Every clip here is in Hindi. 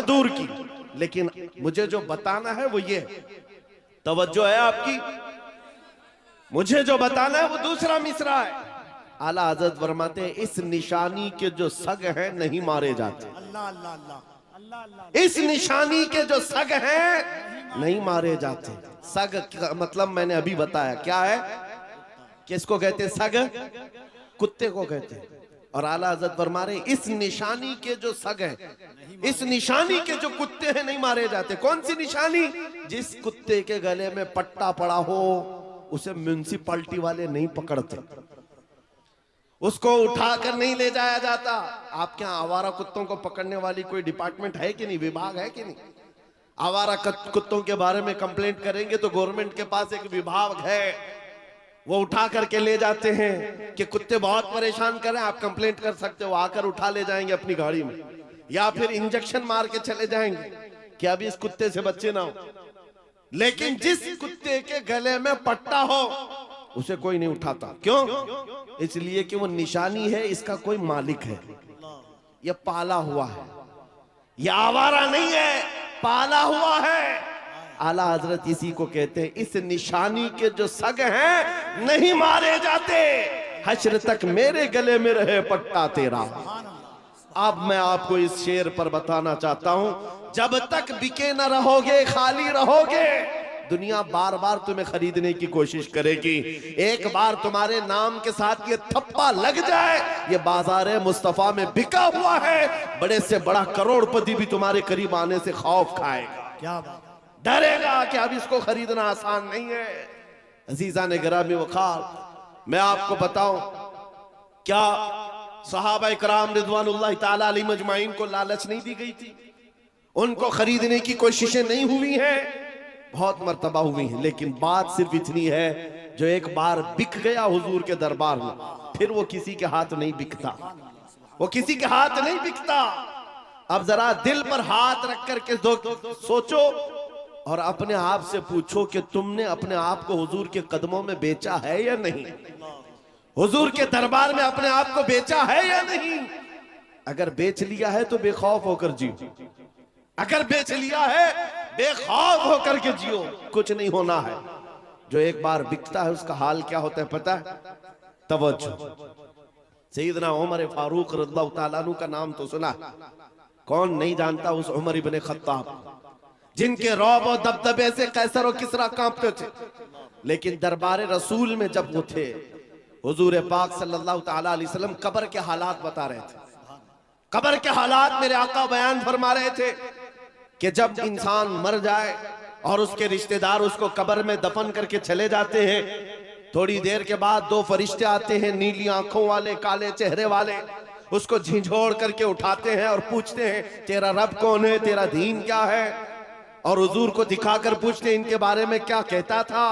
दूर की, लेकिन मुझे जो बताना है वो ये, तवज्जो है आपकी, मुझे जो बताना है वो दूसरा मिसरा है। आला हजरत फरमाते हैं इस निशानी के जो सग हैं नहीं मारे जाते। अल्लाह अल्लाह अल्लाह अल्लाह। इस निशानी के जो सग हैं नहीं मारे जाते। सग का मतलब मैंने अभी बताया क्या है, किसको कहते हैं सग, कुत्ते को कहते हैं। और आला हजरत फरमा रहे इस निशानी के जो सग हैं, इस निशानी के जो कुत्ते हैं नहीं मारे जाते। कौन सी निशानी? जिस कुत्ते के गले में पट्टा पड़ा हो उसे म्युनिसिपैलिटी वाले नहीं पकड़ते, उसको उठाकर नहीं ले जाया जाता। आपके यहाँ आवारा कुत्तों को पकड़ने वाली कोई डिपार्टमेंट है कि नहीं, विभाग है कि नहीं? आवारा कुत्तों के बारे में कंप्लेंट करेंगे तो गवर्नमेंट के पास एक विभाग है, वो उठा करके ले जाते हैं कि कुत्ते बहुत परेशान कर रहे हैं, आप कंप्लेंट कर सकते हो, आकर उठा ले जाएंगे अपनी गाड़ी में, या फिर इंजेक्शन मार के चले जाएंगे कि अभी इस कुत्ते से बच्चे ना हो। लेकिन जिस कुत्ते के गले में पट्टा हो उसे कोई नहीं उठाता। क्यों? इसलिए कि वो निशानी है, इसका कोई मालिक है, ये पाला हुआ है, ये आवारा नहीं है, पाला हुआ है। आला हजरत इसी को कहते हैं इस निशानी के जो सग हैं नहीं मारे जाते, हश्र तक मेरे गले में रहे पट्टा तेरा। अब मैं आपको इस शेर पर बताना चाहता हूं, जब तक बिके न रहोगे, खाली रहोगे, दुनिया बार बार तुम्हें खरीदने की कोशिश करेगी। एक बार तुम्हारे नाम के साथ ये थप्पा लग जाए, ये बाजार मुस्तफा में बिका हुआ है, बड़े से बड़ा करोड़पति भी तुम्हारे करीब आने से खौफ खाएगा, क्या बात, डरेगा कि अब इसको खरीदना आसान नहीं है। अजीजा ने गिरामी वखार, मैं आपको बताऊं, क्या सहाबा इकराम रिजवानुल्लाह ताला अलैहिम अजमाइन को लालच नहीं दी गई थी? उनको खरीदने की कोशिशें नहीं हुई हैं? बहुत मर्तबा हुई हैं, लेकिन बात सिर्फ इतनी है, जो एक बार बिक गया हुजूर के दरबार में, फिर वो किसी के हाथ नहीं बिकता, वो किसी के हाथ नहीं बिकता। अब जरा दिल पर हाथ रख करके सोचो और अपने आप से पूछो कि तुमने अपने आप को हुजूर के कदमों में बेचा है या नहीं? हुजूर के दरबार में अपने आप को बेचा है या नहीं? अगर बेच लिया है तो बेखौफ होकर जियो, अगर बेच लिया है बेखौफ होकर के जियो, कुछ नहीं होना है। जो एक बार बिकता है उसका हाल क्या होता है पता है? तवज्जो, सैयदना उमर फारूक रज़ियल्लाहु ताला अन्हु का नाम तो सुना, कौन नहीं जानता उस उमर इब्ने खत्ताब, जिनके रौब और दबदबे से कैसर और किसरा कांपते थे। लेकिन दरबार रसूल में जब वो थे, हुजूर पाक सल्लल्लाहु ताला अलैहि वसल्लम कब्र के हालात बता रहे थे, कब्र के हालात मेरे आका बयान फरमा रहे थे कि जब इंसान मर जाए और उसके रिश्तेदार उसको कब्र में दफन करके चले जाते हैं, थोड़ी देर के बाद दो फरिश्ते आते हैं, नीली आंखों वाले, काले चेहरे वाले, उसको झिझोड़ करके उठाते हैं और पूछते हैं तेरा रब कौन है, तेरा दीन क्या है, और हुजूर को दिखाकर पूछते हैं इनके बारे में क्या कहता था।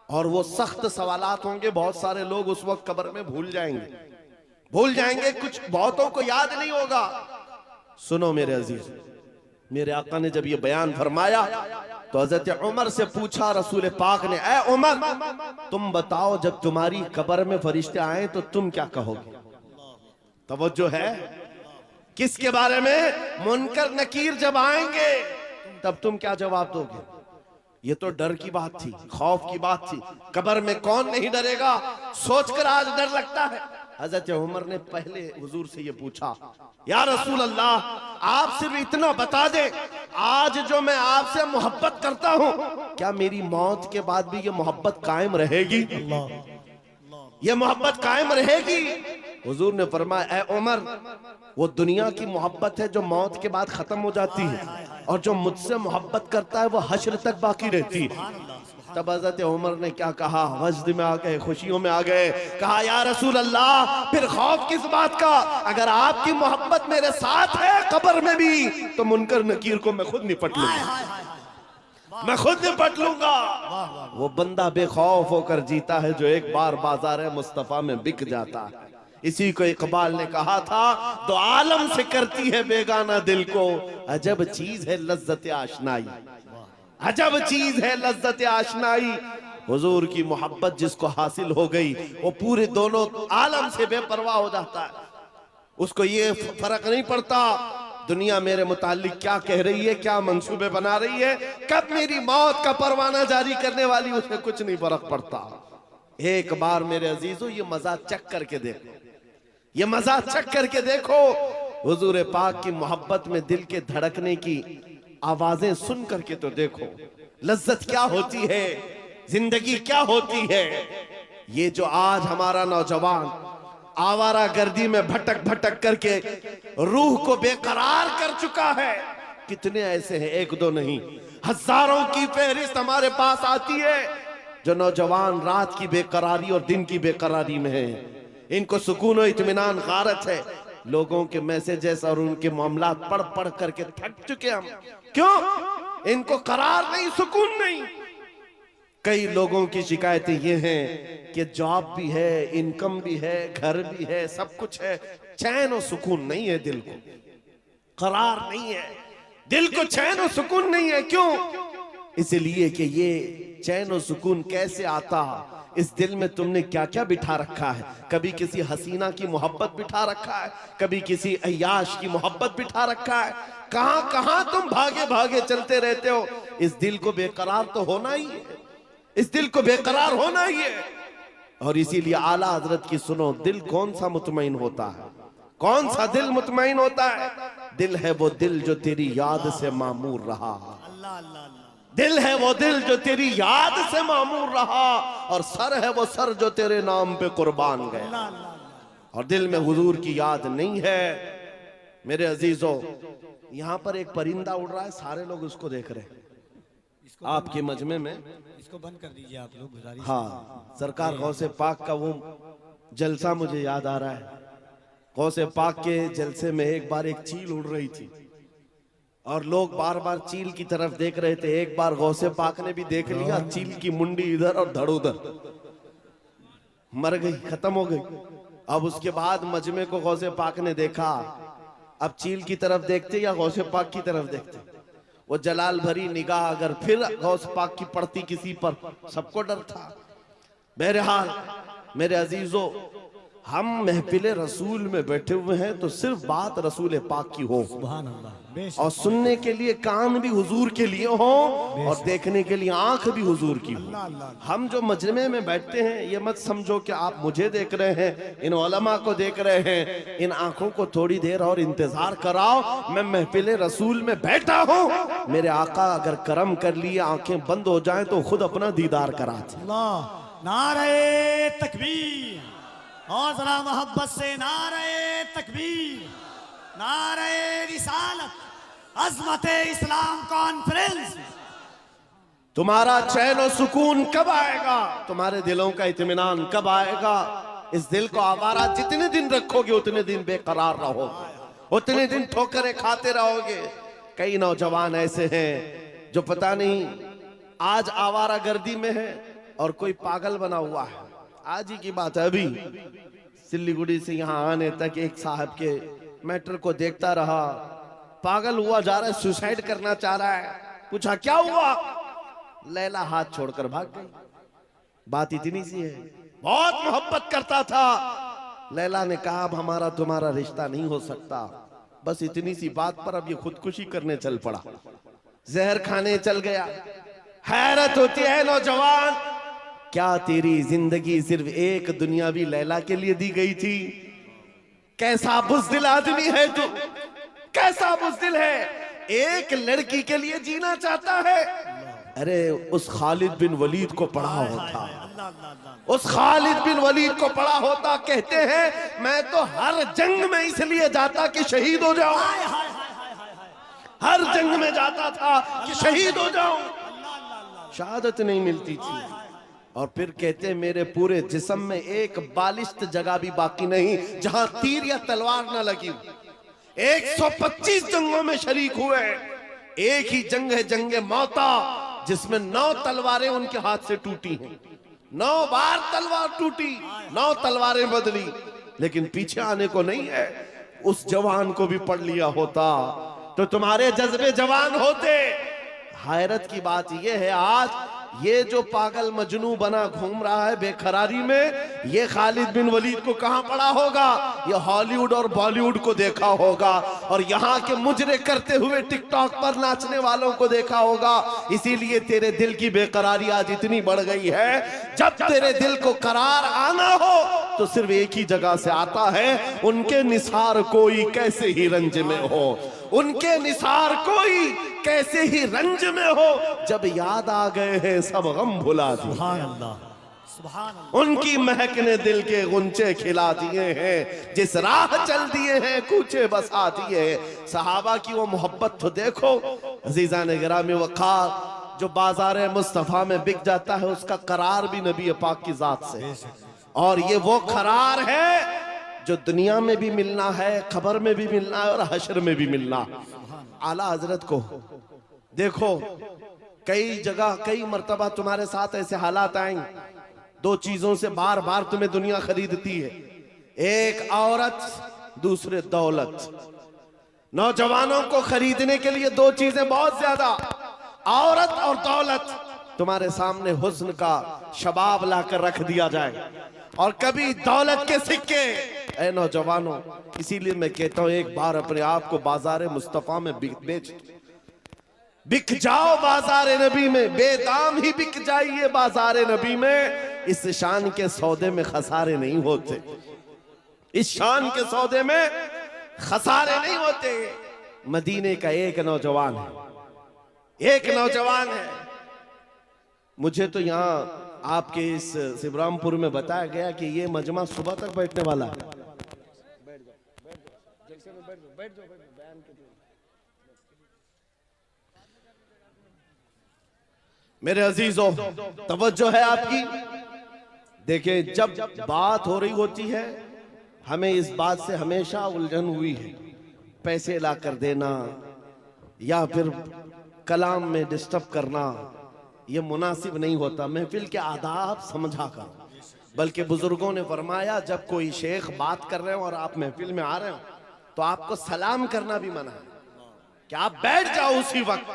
और वो सख्त सवालात होंगे, बहुत सारे लोग उस वक्त कब्र में भूल जाएंगे, कुछ बहुतों को याद नहीं होगा। सुनो मेरे अजीज, मेरे आका ने जब ये बयान फरमाया तो हजरत उमर से पूछा रसूल पाक ने, ऐ उमर तुम बताओ जब तुम्हारी कब्र में फरिश्ते आए तो तुम क्या कहोगे? तवज्जो है, किसके बारे में? मुनकर नकीर जब आएंगे तब तुम क्या जवाब दोगे? ये तो डर की बात थी, खौफ की बात थी। कब्र में कौन नहीं डरेगा, सोचकर आज डर लगता है। हजरत उमर ने पहले हुजूर से ये पूछा, या रसूल अल्लाह आप सिर्फ इतना बता दे, आज जो मैं आपसे मोहब्बत करता हूँ, क्या मेरी मौत के बाद भी ये मोहब्बत कायम रहेगी? ये मोहब्बत कायम रहेगी? हुजूर ने फरमाया, ऐ उमर वो दुनिया की मोहब्बत है जो मौत के बाद खत्म हो जाती है, और जो मुझसे मोहब्बत करता है वो हश्र तक बाकी रहती है। तब हज़रत उमर ने क्या कहा, वजद में आ गए, खुशियों में आ गए, कहा या रसूल अल्लाह फिर खौफ किस बात का, अगर आपकी मोहब्बत मेरे साथ है कब्र में भी तो मुनकर नकीर को मैं खुद निपट लूंगा, मैं खुद निपट लूंगा। वो बंदा बेखौफ होकर जीता है जो एक बार बाजार मुस्तफा में बिक जाता है। इसी को इकबाल ने कहा था, तो आलम से करती है बेगाना दिल को, अजब चीज है लज्जत आशनाई, अजब चीज है लज्जत आशनाई। हुजूर की मोहब्बत जिसको हासिल हो गई वो पूरे दोनों आलम से बेपरवाह हो जाता है, उसको ये फर्क नहीं पड़ता दुनिया मेरे मुतालिक क्या कह रही है, क्या मंसूबे बना रही है, कब मेरी मौत का परवाना जारी करने वाली, उसे कुछ नहीं फर्क पड़ता। एक बार मेरे अजीजों ये मजा चख करके देखो, ये मजा चख करके देखो। हुजूर पाक की मोहब्बत में दिल के धड़कने की आवाजें सुन करके तो देखो, लज्जत क्या होती है, जिंदगी क्या होती है। ये जो आज हमारा नौजवान आवारा गर्दी में भटक भटक करके रूह को बेकरार कर चुका है, कितने ऐसे हैं, एक दो नहीं, हजारों की फहरिस्त हमारे पास आती है जो नौजवान रात की बेकरारी और दिन की बेकरारी में है। इनको सुकून और इत्मीनान गारत है। लोगों के मैसेजेस और उनके मामला पढ़ पढ़ करके थक चुके हम। क्यों? इनको करार नहीं, सुकून नहीं। कई लोगों की शिकायतें ये हैं कि जॉब भी है, इनकम भी है, घर भी है, सब कुछ है, चैन और सुकून नहीं है, दिल को करार नहीं है, दिल को चैन और सुकून नहीं है। क्यों? इसलिए कि ये चैन और सुकून कैसे आता, इस दिल में तुमने क्या क्या बिठा रखा है। कभी किसी हसीना की मोहब्बत बिठा रखा है, कभी किसी अय्याश की मोहब्बत बिठा रखा है। कहां कहां तुम भागे भागे चलते रहते हो। इस दिल को बेकरार तो होना ही है, इस दिल को बेकरार होना ही है। और इसीलिए आला हजरत की सुनो, दिल कौन सा मुतमईन होता है, कौन सा दिल मुतमईन होता है? दिल है वो दिल जो तेरी याद से मामूर रहा। अल्लाह अल्लाह अल्लाह। दिल है वो दिल जो तेरी याद से मामूर रहा, और सर है वो सर जो तेरे नाम पे कुर्बान गया। अल्लाह अल्लाह। और दिल में हुजूर की याद नहीं है। मेरे अजीजों, यहाँ पर एक परिंदा उड़ रहा है, सारे लोग उसको देख रहे हैं आपके मजमे में। इसको बंद कर दीजिए आप लोग, गुजारिश। हाँ, सरकार गौसे पाक का वो जलसा मुझे याद आ रहा है। गौसे पाक के जलसे में एक बार एक चील उड़ रही थी और लोग बार बार चील की तरफ देख रहे थे। एक बार गौसे पाक ने भी देख लिया, चील की मुंडी इधर और धड़ उधर, मर गई, खत्म हो गई। अब उसके बाद मजमे को गौसे पाक ने देखा। अब चील की तरफ देखते या गौसे पाक की तरफ देखते? वो जलाल भरी निगाह अगर फिर गौस पाक की पड़ती किसी पर, सबको डर था। बहरहाल मेरे अजीजों, हम महफिले रसूल में बैठे हुए हैं तो सिर्फ बात रसूल पाक की हो, सुभान अल्लाह, और सुनने के लिए कान भी हुजूर के लिए हो, और देखने के लिए आंख भी हुजूर की हो। हम जो मजमे में बैठते हैं, ये मत समझो कि आप मुझे देख रहे हैं, इन उलमा को देख रहे हैं। इन आंखों को थोड़ी देर और इंतजार कराओ। मैं महफिले रसूल में बैठा हूँ, मेरे आका अगर करम कर लिए आंखें बंद हो जाएं तो खुद अपना दीदार कराते। अल्लाह। नारे तकबीर, और जरा मोहब्बत से नारे तकबीर, नारे रिसालत, अज़मते इस्लाम कॉन्फ्रेंस। तुम्हारा चैन और सुकून कब आएगा, तुम्हारे दिलों का इत्मीनान कब आएगा? इस दिल को आवारा जितने दिन रखोगे उतने दिन बेकरार रहोगे, उतने दिन ठोकरें खाते रहोगे। कई नौजवान ऐसे हैं जो पता नहीं आज आवारा गर्दी में है और कोई पागल बना हुआ है। आज ही की बात है, अभी सिल्लीगुड़ी से यहाँ आने तक एक साहब के मैटर को देखता रहा, पागल हुआ जा रहा है, सुसाइड करना चाह रहा है। पूछा क्या हुआ? लैला हाथ छोड़कर भाग गई। बात इतनी सी है, बहुत मोहब्बत करता था। लैला ने कहा अब हमारा तुम्हारा रिश्ता नहीं हो सकता। बस इतनी सी बात पर अब ये खुदकुशी करने चल पड़ा, जहर खाने चल गया। हैरत होती है नौजवान, क्या तेरी जिंदगी सिर्फ एक दुनियावी लैला के लिए दी गई थी? कैसा बुज़दिल आदमी है तू, कैसा बुज़दिल है, एक लड़की के लिए जीना चाहता है। अरे उस खालिद बिन वलीद को पढ़ा होता, उस खालिद बिन वलीद को पढ़ा होता। कहते हैं मैं तो हर जंग में इसलिए जाता कि शहीद हो जाऊं, हर जंग में जाता था कि शहीद हो जाऊं, शहादत नहीं मिलती थी। और फिर कहते मेरे पूरे जिस्म में एक बालिश्त जगह भी बाकी नहीं जहां तीर या तलवार न लगी। 125 जंगों में शरीक हुए, एक ही जंग है जंगे मौता, जिसमें 9 तलवारें उनके हाथ से टूटी हैं। 9 बार तलवार टूटी, 9 तलवारें बदली, लेकिन पीछे आने को नहीं है। उस जवान को भी पढ़ लिया होता तो तुम्हारे जज्बे जवान होते। हैरत की बात यह है आज ये जो पागल मजनू बना घूम रहा है बेकरारी में, ये खालिद बिन वलीद को कहां पड़ा होगा? ये हॉलीवुड और बॉलीवुड को देखा होगा और यहाँ के मुजरे करते हुए टिकटॉक पर नाचने वालों को देखा होगा। इसीलिए तेरे दिल की बेकरारी आज इतनी बढ़ गई है। जब तेरे दिल को करार आना हो तो सिर्फ एक ही जगह से आता है, उनके निसार कोई कैसे ही रंज में हो, उनके निसार कोई कैसे ही रंज में हो, जब याद आ गए हैं सब गम भुला दिए। सुभान अल्लाह, सुभान अल्लाह। उनकी महक ने दिल के गुंचे खिला दिए हैं, जिस राह चल दिए हैं कूचे बसा दिए हैं। सहाबा की वो मोहब्बत तो देखो अजीजान गिरामी वक़ार, जो बाजार मुस्तफा में बिक जाता है उसका करार भी नबी पाक की जात से, और ये वो करार है जो दुनिया में भी मिलना है, खबर में भी मिलना है और हशर में भी मिलना। आला हजरत को देखो, कई जगह कई मर्तबा तुम्हारे साथ ऐसे हालात आएंगे, दो चीजों से बार बार तुम्हें दुनिया खरीदती है, एक औरत, दूसरे दौलत। नौजवानों को खरीदने के लिए दो चीजें बहुत ज्यादा, औरत और दौलत। तुम्हारे सामने हुस्न का शबाब लाकर रख दिया जाए और कभी दौलत के सिक्के। ऐ नौजवानों, इसीलिए मैं कहता हूं एक बार अपने आप को बाजार मुस्तफा में बेच, बिक जाओ बाजार नबी में, बेदाम ही बिक जाइए बाजार नबी में। इस शान के सौदे में खसारे नहीं होते, इस शान के सौदे में खसारे नहीं होते। मदीने का एक नौजवान है, एक नौजवान है। मुझे तो यहाँ आपके इस शिवरामपुर में बताया गया कि ये मजमा सुबह तक बैठने वाला है। मेरे अजीजों, तवज्जो है आपकी। देखिए, जब बात हो रही होती है, हमें इस बात से हमेशा उलझन हुई है, पैसे ला कर देना या फिर कलाम में डिस्टर्ब करना, ये मुनासिब नहीं होता। महफिल के आदाब समझा कर, बल्कि बुजुर्गों ने फरमाया जब कोई शेख बात कर रहे हो और आप महफिल में आ रहे हो तो आपको सलाम करना भी मना है, कि आप बैठ जाओ उसी वक्त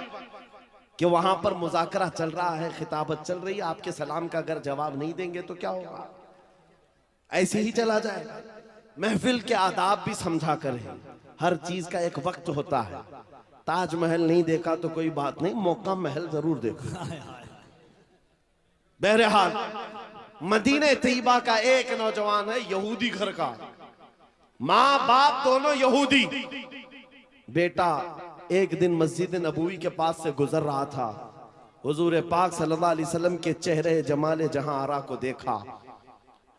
कि वहां पर मुज़ाकरा चल रहा है, खिताबत चल रही है, आपके सलाम का अगर जवाब नहीं देंगे तो क्या होगा, ऐसे ही चला जाएगा। महफिल के आदाब भी समझा करें, हर चीज का एक वक्त होता है। ताजमहल नहीं देखा तो कोई बात नहीं, मौका महल जरूर देखो। बहरहाल, मदीने तैयबा का एक नौजवान है, यहूदी घर का, माँ बाप दोनों यहूदी। बेटा एक दिन मस्जिद नबवी के पास से गुजर रहा था, हुजूर पाक सल्लल्लाहु अलैहि वसल्लम के चेहरे जमाले जहां आरा को देखा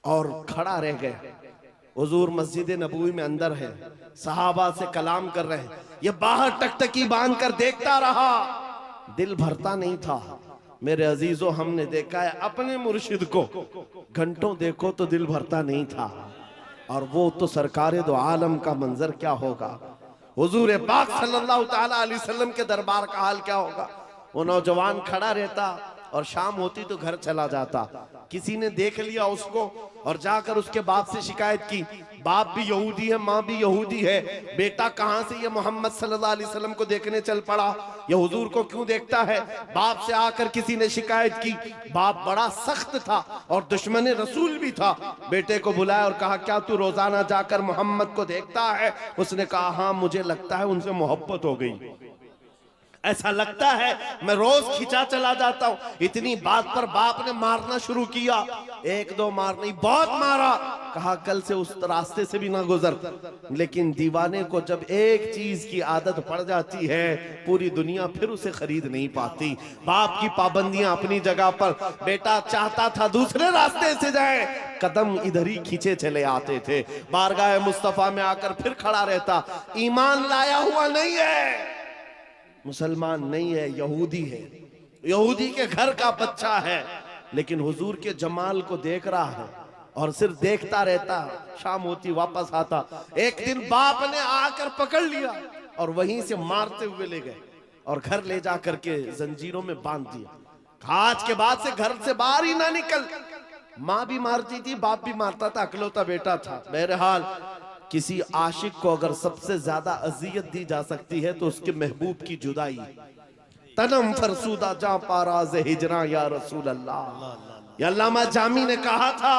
और खड़ा रह गए। हुजूर मस्जिद नबवी में अंदर है, सहाबा से कलाम कर रहे हैं, ये बाहर टकटकी बांध कर देखता रहा, दिल भरता नहीं था। मेरे अजीजों, हमने देखा है अपने मुर्शिद को, घंटों देखो तो दिल भरता नहीं था, और वो तो सरकारे दो आलम का मंजर क्या होगा, हुजूर पाक सल्लल्लाहु ताला अलैहि वसल्लम के दरबार का हाल क्या होगा। वो नौजवान खड़ा रहता और शाम होती तो घर चला जाता। किसी ने देख लिया उसको और जाकर उसके बाप से शिकायत की, बाप भी यहूदी है, माँ भी यहूदी है, बेटा कहाँ से ये मोहम्मद सल्लल्लाहु अलैहि वसल्लम को देखने चल पड़ा, ये हुजूर को क्यों देखता है। बाप से आकर किसी ने शिकायत की, बाप बड़ा सख्त था और दुश्मन रसूल भी था। बेटे को बुलाया और कहा, क्या तू रोजाना जाकर मोहम्मद को देखता है। उसने कहा, हाँ मुझे लगता है उनसे मोहब्बत हो गई, ऐसा लगता है, मैं रोज खिंचा चला जाता हूं। इतनी बात पर बाप ने मारना शुरू किया, एक दो मार नहीं, बहुत मारा। कहा, कल से उस रास्ते से भी ना गुजर। लेकिन दीवाने को जब एक चीज की आदत पड़ जाती है, पूरी दुनिया फिर उसे खरीद नहीं पाती। बाप की पाबंदियां अपनी जगह पर, बेटा चाहता था दूसरे रास्ते से जाए, कदम इधर ही खींचे चले आते थे। बारगाह मुस्तफा में आकर फिर खड़ा रहता, ईमान लाया हुआ नहीं है, मुसलमान नहीं है, यहूदी है, यहूदी के घर का बच्चा है, लेकिन हुजूर के जमाल को देख रहा है और सिर्फ देखता रहता। शाम होती वापस आता, एक दिन बाप ने आकर पकड़ लिया और वहीं से मारते हुए ले गए और घर ले जा करके जंजीरों में बांध दिया। आज के बाद से घर से बाहर ही ना निकल। माँ भी मारती थी, बाप भी मारता था, अकलौता बेटा था। बहरहाल, किसी आशिक को अगर सबसे ज्यादा अजियत दी जा सकती है तो उसके महबूब की जुदाई। तनम फरसूदा जा पाराज हिजरा या रसूल अल्लाह। या अल्लामा जामी ने कहा था,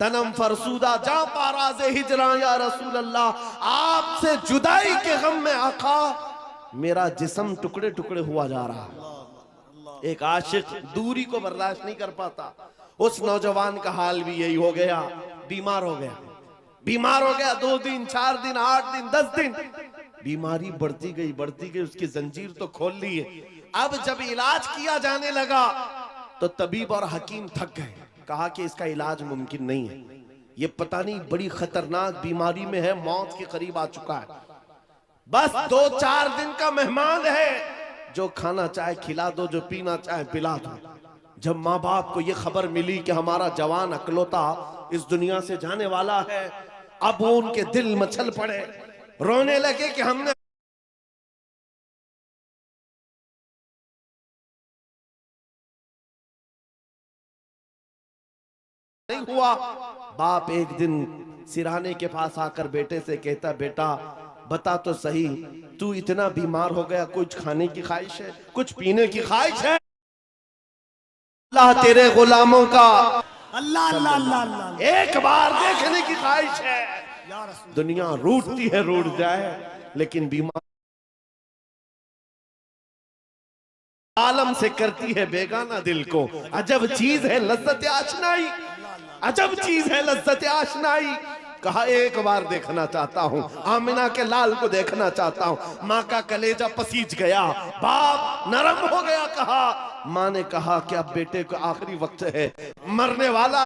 तनम फरसूदा जा पाराज हिजरा या रसूल अल्लाह, आपसे जुदाई के गम में आका मेरा जिस्म टुकड़े टुकड़े हुआ जा रहा। एक आशिक दूरी को बर्दाश्त नहीं कर पाता। उस नौजवान का हाल भी यही हो गया, बीमार हो गया। बीमार हो गया 2 दिन 4 दिन 8 दिन 10 दिन, बीमारी बढ़ती गई, उसकी जंजीर तो खोल ली है। अब जब इलाज किया जाने लगा तो तबीब और हकीम थक गए, कहा कि इसका इलाज मुमकिन नहीं है, ये पता नहीं बड़ी खतरनाक बीमारी में है, मौत के करीब आ चुका है। बस 2-4 दिन का मेहमान है, जो खाना चाहे खिला दो, जो पीना चाहे पिला दो। जब माँ बाप को ये खबर मिली कि हमारा जवान अकलौता इस दुनिया से जाने वाला है, अब वो उनके दिल मचल पड़े, रोने लगे कि हमने नहीं हुआ। बाप एक दिन सिरहाने के पास आकर बेटे से कहता, बेटा बता तो सही, तू इतना बीमार हो गया, कुछ खाने की ख्वाहिश है, कुछ पीने की ख्वाहिश है? अल्लाह तेरे गुलामों का अल्लाह अल्लाह अल्लाह अल्लाह एक बार देखने की ख्वाहिश है। या रसूल दुनिया रूठती है, रूठ जाए, लेकिन बीमार आलम से करती है बेगाना दिल को। अजब चीज है लज्जत आशनाई, अजब चीज है लज्जत आशनाई। कहा एक बार देखना चाहता हूँ, आमिना के लाल को देखना चाहता हूँ। माँ का कलेजा पसीज गया, बाप नरम हो गया। कहा, माँ ने कहा कि अब बेटे को आखिरी वक्त है, मरने वाला